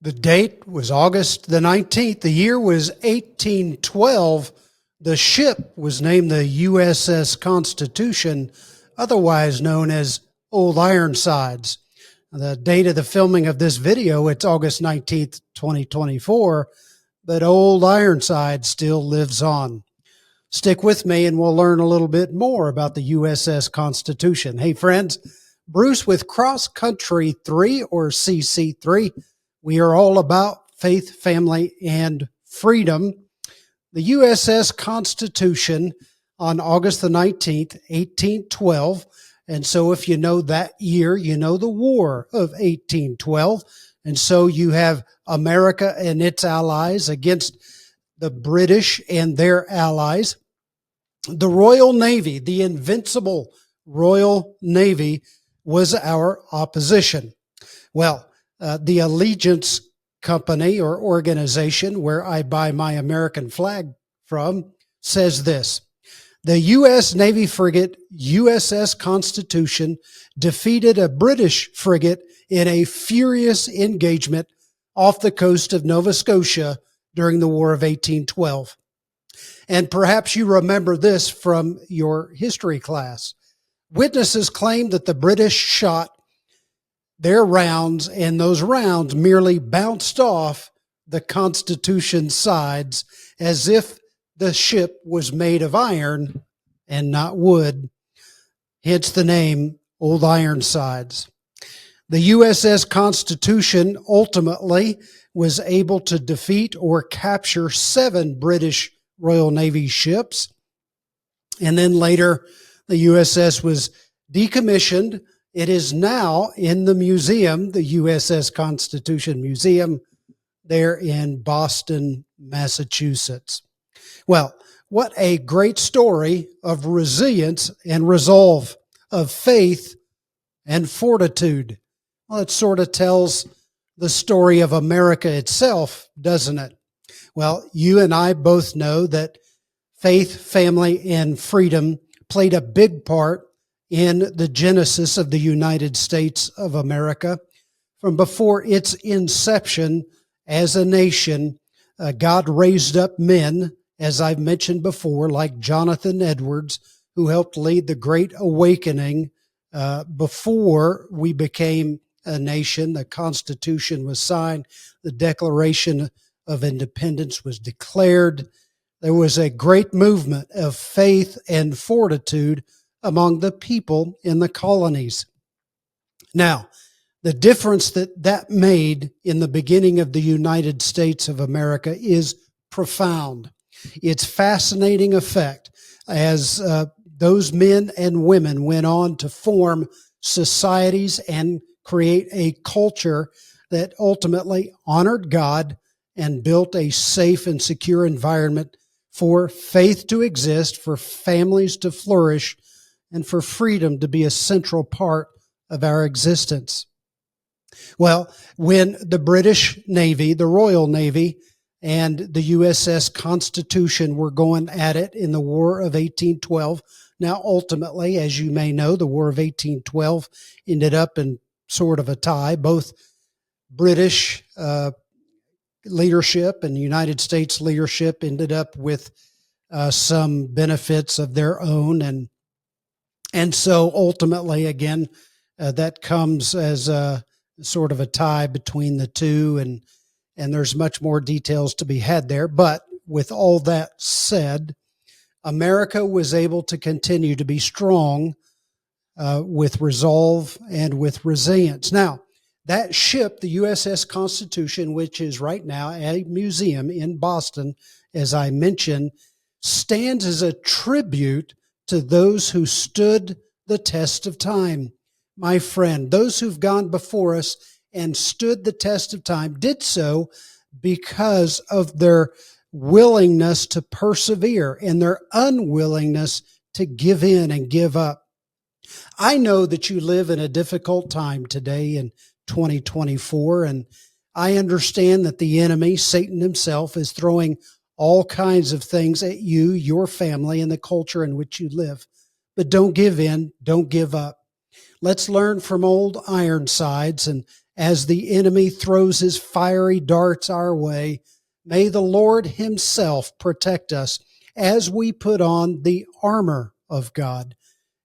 The date was August the 19th. The year was 1812. The ship was named the USS Constitution, otherwise known as Old Ironsides. The date of the filming of this video, it's August 19th, 2024, but Old Ironsides still lives on. Stick with me and we'll learn a little bit more about the USS Constitution. Hey friends, Bruce with Cross Country 3 or CC3. We are all about faith, family, and freedom. The USS Constitution on August the 19th, 1812. And so if you know that year, you know the War of 1812. And so you have America and its allies against the British and their allies. The Royal Navy, the invincible Royal Navy, was our opposition. Well, the Allegiance Company or organization where I buy my American flag from says this: the U.S. Navy frigate USS Constitution defeated a British frigate in a furious engagement off the coast of Nova Scotia during the War of 1812. And perhaps you remember this from your history class. Witnesses claim that the British shot their rounds, and those rounds merely bounced off the Constitution's sides as if the ship was made of iron and not wood, hence the name Old Ironsides. The USS Constitution ultimately was able to defeat or capture 7 British Royal Navy ships, and then later the USS was decommissioned. It is now in the museum, the USS Constitution Museum, there in Boston, Massachusetts. Well, what a great story of resilience and resolve, of faith and fortitude. Well, it sort of tells the story of America itself, doesn't it? Well, you and I both know that faith, family, and freedom played a big part in the genesis of the United States of America. From before its inception as a nation, God raised up men, as I've mentioned before, like Jonathan Edwards, who helped lead the Great Awakening before we became a nation. The Constitution was signed. The Declaration of Independence was declared. There was a great movement of faith and fortitude among the people in the colonies. Now, the difference that made in the beginning of the United States of America is profound. Its fascinating effect as those men and women went on to form societies and create a culture that ultimately honored God and built a safe and secure environment for faith to exist, for families to flourish, and for freedom to be a central part of our existence. Well, when the British Navy, the Royal Navy, and the USS Constitution were going at it in the War of 1812, now ultimately, as you may know, the War of 1812 ended up in sort of a tie. Both British leadership and United States leadership ended up with some benefits of their own, and so ultimately, again, that comes as a sort of a tie between the two, and there's much more details to be had there. But with all that said, America was able to continue to be strong with resolve and with resilience. Now, that ship, the USS Constitution, which is right now at a museum in Boston, as I mentioned, stands as a tribute to those who stood the test of time. My friend, those who've gone before us and stood the test of time did so because of their willingness to persevere and their unwillingness to give in and give up. I know that you live in a difficult time today in 2024, and I understand that the enemy, Satan himself, is throwing all kinds of things at you, your family, and the culture in which you live. But don't give in, don't give up. Let's learn from Old Ironsides as the enemy throws his fiery darts our way, may the Lord himself protect us as we put on the armor of God.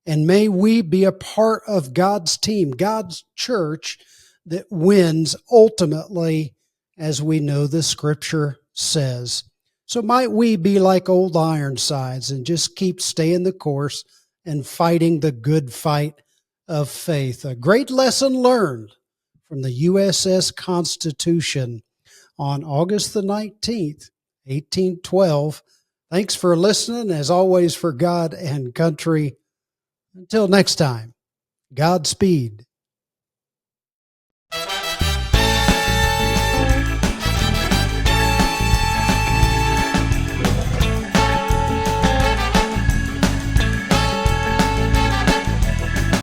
And may we be a part of God's team, God's church that wins ultimately, as we know the scripture says. So might we be like old Ironsides and just keep staying the course and fighting the good fight of faith. A great lesson learned from the USS Constitution on August the 19th, 1812. Thanks for listening, as always, for God and country. Until next time, Godspeed.